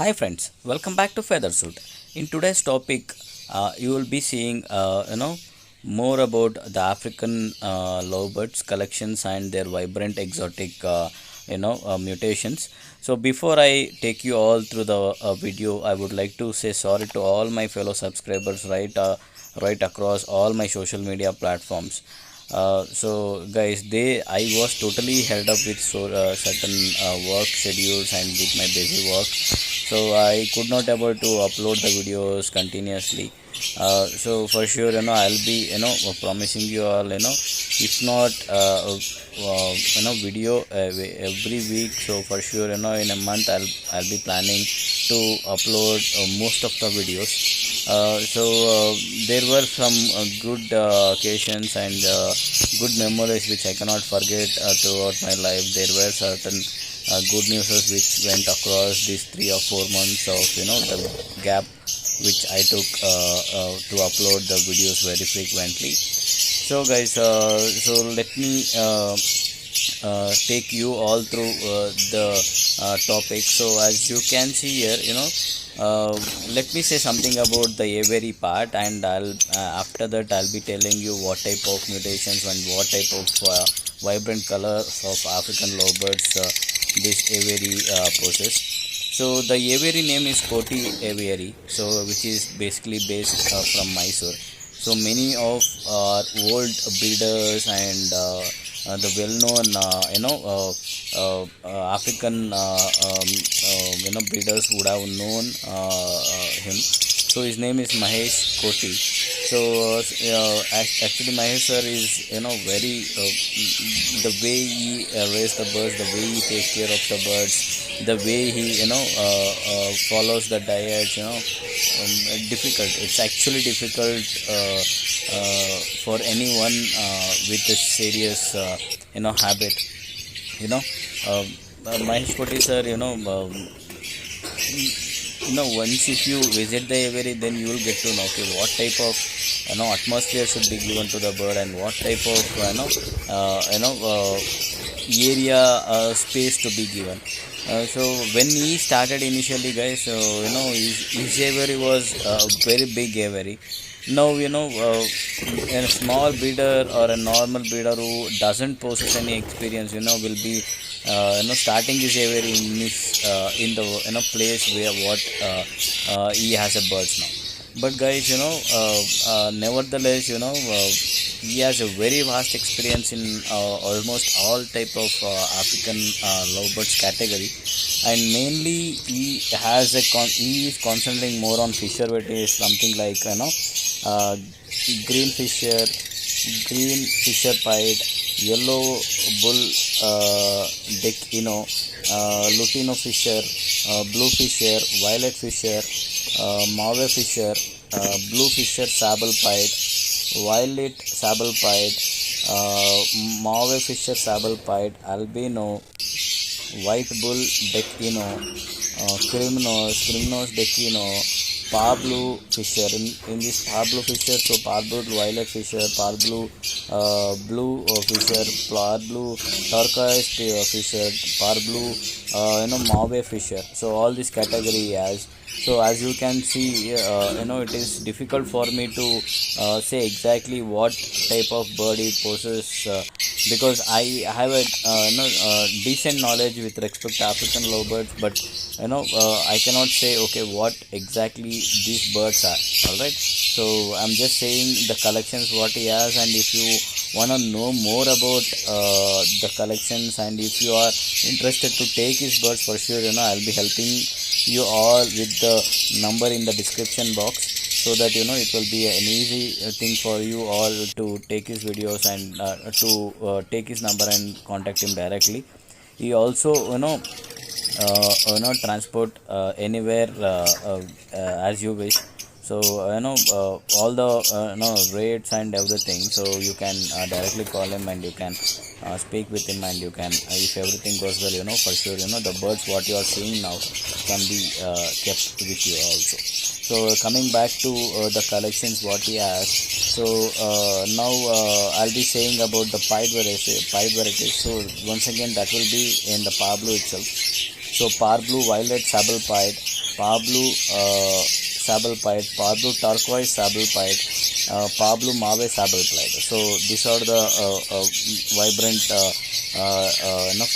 Hi friends, welcome back to Feathershood. In today's topic, you will be seeing, more about the African lovebirds collections and their vibrant exotic, mutations. So before I take you all through the video, I would like to say sorry to all my fellow subscribers right across all my social media platforms. So guys, I was totally held up with certain work schedules and with my busy work, so I could not able to upload the videos continuously. So for sure, I'll be promising you all, if not video every week. So for sure, in a month I'll be planning to upload most of the videos. There were some good occasions and good memories which I cannot forget throughout my life. There were certain good news which went across these 3 or 4 months of the gap which I took to upload the videos very frequently. So guys, so let me take you all through the topic. So as you can see here, let me say something about the Avairy part, and I'll after that I'll be telling you what type of mutations and what type of vibrant colors of African lovebirds this Avairy possess. So the Aviary name is Koti Aviary, so which is basically based from Mysore. So many of our old breeders and the well-known African breeders would have known him. So his name is Mahesh Koti. So actually Mahesh sir is very the way he raise the birds, the way he takes care of the birds, the way he follows the diet, difficult. It's actually difficult for anyone with a serious habit. Mahesh Koti sir, once if you visit the Aviary, then you will get to know what type of atmosphere should be given to the bird, and what type of area space to be given. So when he started initially, guys, his Aviary was a very big Aviary. Now a small breeder or a normal breeder who doesn't possess any experience will be starting his Aviary in the place where he has a birds now. But guys, nevertheless, he has a very vast experience in almost all type of African lovebirds category, and mainly he is concentrating more on fisher variety, something like green fisher pied, yellow bull deck, lutino fisher, blue fisher, violet fisher, mauve fisher, blue fisher sable pied, violet sable pied, mauve fisher sable pied, albino, white bull decino, crimnose decino, parblue fisher. In this parblue fisher, so parblue violet fisher, parblue blue fisher, parblue turquoise fisher, parblue mauve fisher. So all this category he has. So as you can see, it is difficult for me to say exactly what type of bird he possesses, because I have a decent knowledge with respect to African lovebirds, but I cannot say what exactly these birds are. All right. So I'm just saying the collections what he has, and if you wanna know more about the collections, and if you are interested to take his birds, for sure I'll be helping you all with the number in the description box, so that it will be an easy thing for you all to take his videos and to take his number and contact him directly. He also transport anywhere as you wish. So all the rates and everything, so you can directly call him, and you can speak with him, and you can if everything goes well, for sure the birds what you are seeing now can be kept with you also. So coming back to the collections what he has. So now I'll be saying about the pied varieties. So once again, that will be in the parblue itself. So parblue, violet, sable pied, Pablo sable pied, Pablo turquoise sable pied, Pablo mauve sable pied. So these are the vibrant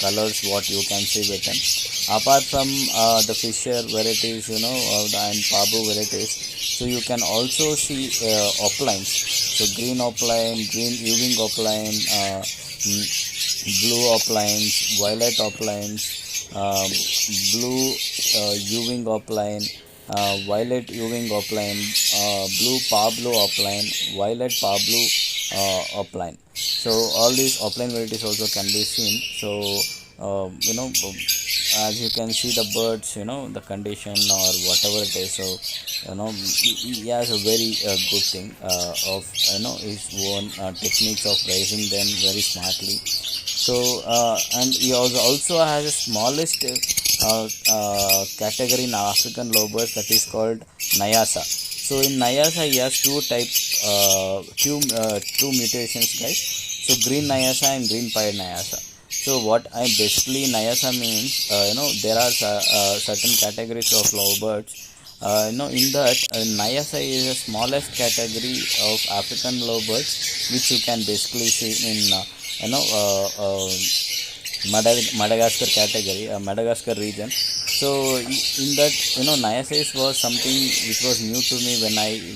colors what you can see with them. Apart from the Fisher varieties, and Pablo varieties, so you can also see oplines. So green opline, green Ewing opline, blue oplines, violet oplines, blue Ewing opline, violet Ewing opline, blue Pablo opline, violet Pablo opline. So all these opline varieties also can be seen. So as you can see the birds, the condition or whatever it is. So he has a very good thing of his own techniques of raising them very smartly. So and he also has a smallest category in African lovebirds, that is called Nyasa. So in Nyasa he has two mutations, guys. So green Nyasa and green pied Nyasa. So what I basically Nyasa means, there are certain categories of lovebirds. In that Nyasa is the smallest category of African lovebirds, which you can basically see in Madagascar category, Madagascar region. So in that Nyasa was something which was new to me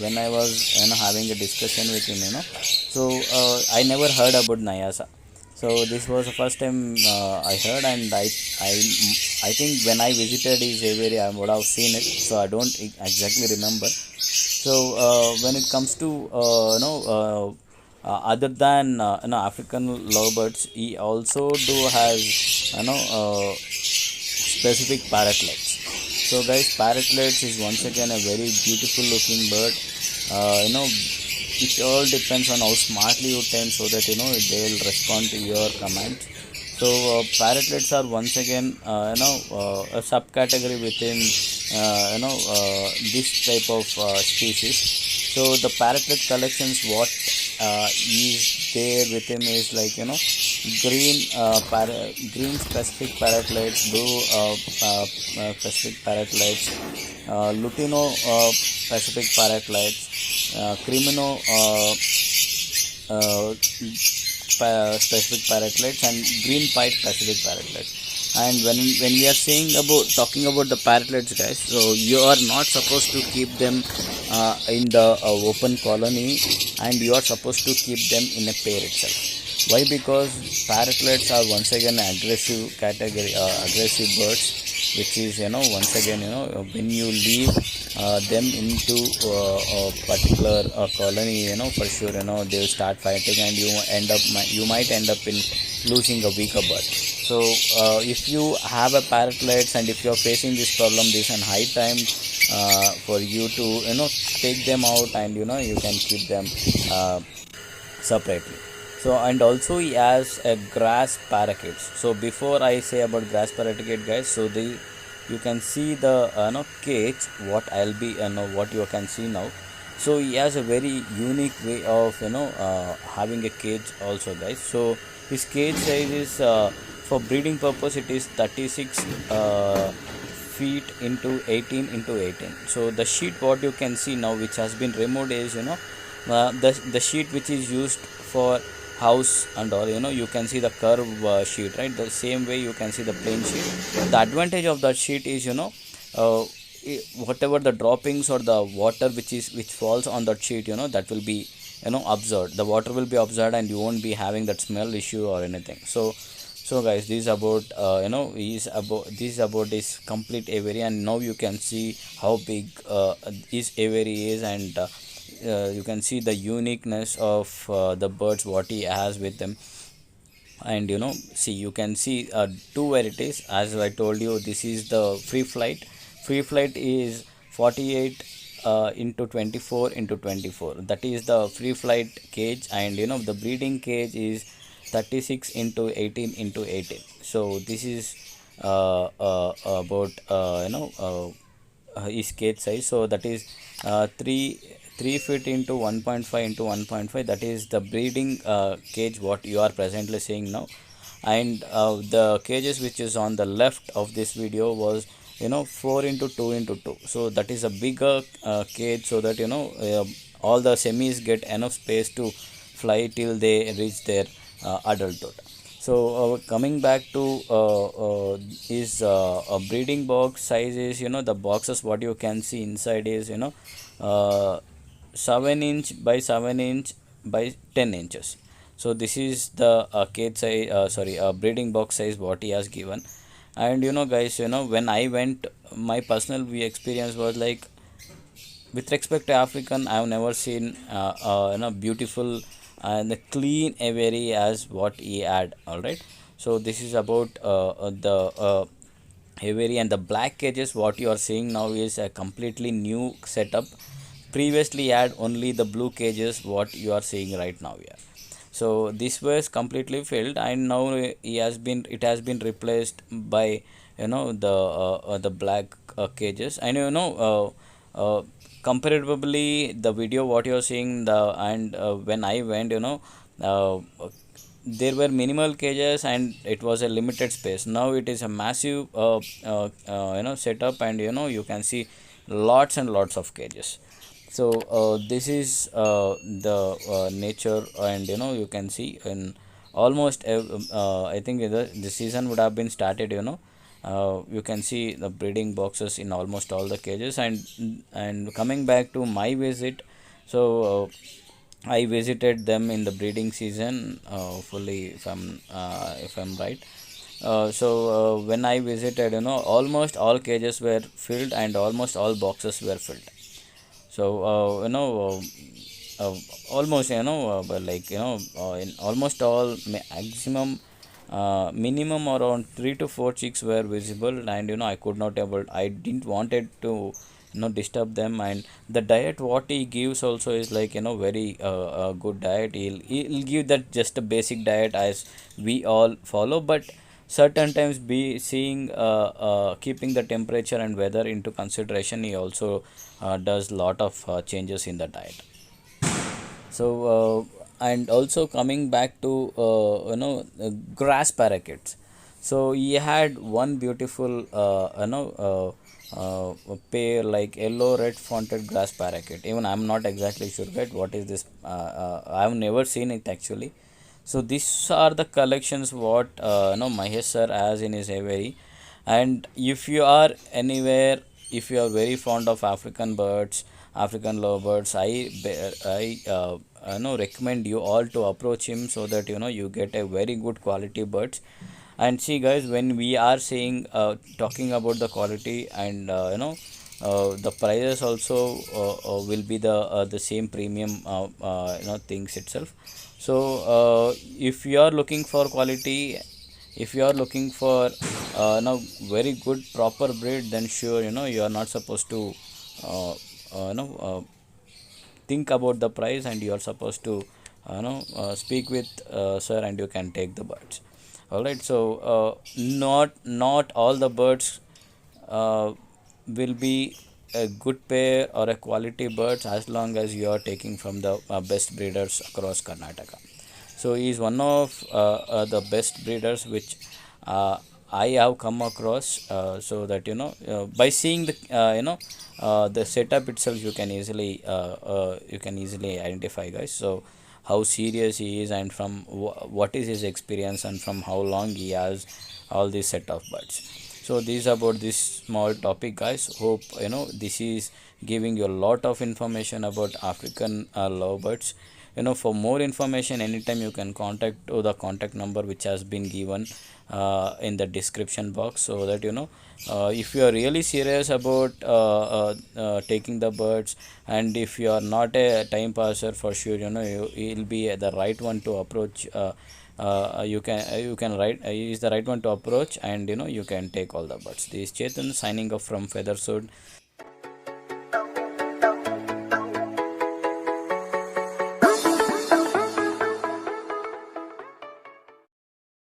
when I was having a discussion with him. So I never heard about Nyasa. So this was the first time I heard, and I think when I visited his Avairy, I would have seen it. So I don't exactly remember. So when it comes to other than African lovebirds, he also has specific parrotlets. So guys, parrotlets is once again a very beautiful looking bird. It all depends on how smartly you tend, so that they will respond to your commands. So parrotlets are once again a subcategory within this type of species. So the parrotlet collections, what is there with him is like green specific parrotlets, blue specific parrotlets, Lutino specific parrotlets, Crimino specific parrotlets, and green pied specific parrotlets. And when we are talking about the parrotlets, guys, so you are not supposed to keep them in the open colony, and you are supposed to keep them in a pair itself. Why? Because parrotlets are once again aggressive category, aggressive birds, which is once again when you leave them into a particular colony, for sure they will start fighting, and you might end up in losing a weaker bird. So if you have a parrotlets, and if you are facing this problem, this is a high time for you to take them out, and you can keep them separately. So and also he has a grass parakeet. So before I say about grass parakeet, guys, so you can see the cage what I'll be what you can see now. So he has a very unique way of having a cage also, guys. So his cage size is for breeding purpose, it is 36 feet into 18 into 18. So the sheet what you can see now, which has been removed, is the sheet which is used for house and all, you can see the curve sheet, right? The same way you can see the plain sheet. The advantage of that sheet is whatever the droppings or the water which falls on that sheet, that will be observed. The water will be observed, and you won't be having that smell issue or anything. So guys, this is about this is about this complete Avairy, and now you can see how big this Avairy is, and you can see the uniqueness of the birds what he has with them. And see, you can see two varieties. As I told you, this is the free flight is 48 into 24 into 24, that is the free flight cage, and the breeding cage is 36 into 18 into 18. So this is about his cage size. So that is 3 feet into 1.5 into 1.5, that is the breeding cage what you are presently seeing now. And the cages which is on the left of this video was 4 into 2 into 2. So that is a bigger cage, so that all the semis get enough space to fly till they reach their adulthood. So coming back to is a breeding box size is, the boxes what you can see inside is, uh, 7 inch by 7 inch by 10 inches. So this is the cage size, breeding box size what he has given. And guys, when I went, my personal view experience was like, with respect to African, I have never seen beautiful and clean Aviary as what he had. All right. So this is about the Aviary, and the black cages what you are seeing now is a completely new setup. Previously, he had only the blue cages what you are seeing right now here. So this was completely filled, and now it has been replaced by the black cages. And comparatively, the video what you're seeing, when I went, uh, there were minimal cages and it was a limited space. Now it is a massive setup, and you can see lots and lots of cages. So this is the nature, and you can see in almost I think the season would have been started. You can see the breeding boxes in almost all the cages. And coming back to my visit, so I visited them in the breeding season fully, if I'm right. When I visited, almost all cages were filled and almost all boxes were filled. So almost in almost all, maximum minimum around 3 to 4 chicks were visible. And I didn't wanted to disturb them. And the diet what he gives also is like very good diet. He'll give that just a basic diet as we all follow, but certain times be seeing keeping the temperature and weather into consideration, he also does lot of changes in the diet. So and also coming back to grass parakeets. So he had one beautiful pair, like yellow red fronted grass parakeet. Even I'm not exactly sure what is this. I've never seen it actually. So these are the collections what Mahesh sir has in his Avairy. And if you are anywhere, if you are very fond of African birds, African lovebirds, I recommend you all to approach him, so that you get a very good quality birds. And see guys, when we are saying talking about the quality, and the prices also will be the same premium things itself. So if you are looking for quality, if you are looking for very good proper breed, then sure, you are not supposed to uh, think about the price, and you are supposed to speak with sir, and you can take the birds. All right. So not all the birds will be a good pair or a quality birds, as long as you are taking from the best breeders across Karnataka. So he is one of the best breeders which I have come across. So that by seeing the setup itself, you can easily identify, guys. So how serious he is, and from what is his experience, and from how long he has all these set of birds. So this is about this small topic, guys. Hope this is giving you a lot of information about African lovebirds. For more information, anytime you can contact to the contact number which has been given in the description box, so that if you are really serious about taking the birds, and if you are not a time passer, for sure you'll be the right one to approach. You can write is the right one to approach, and you can take all the birds. This is Chetan signing off from Feathershood.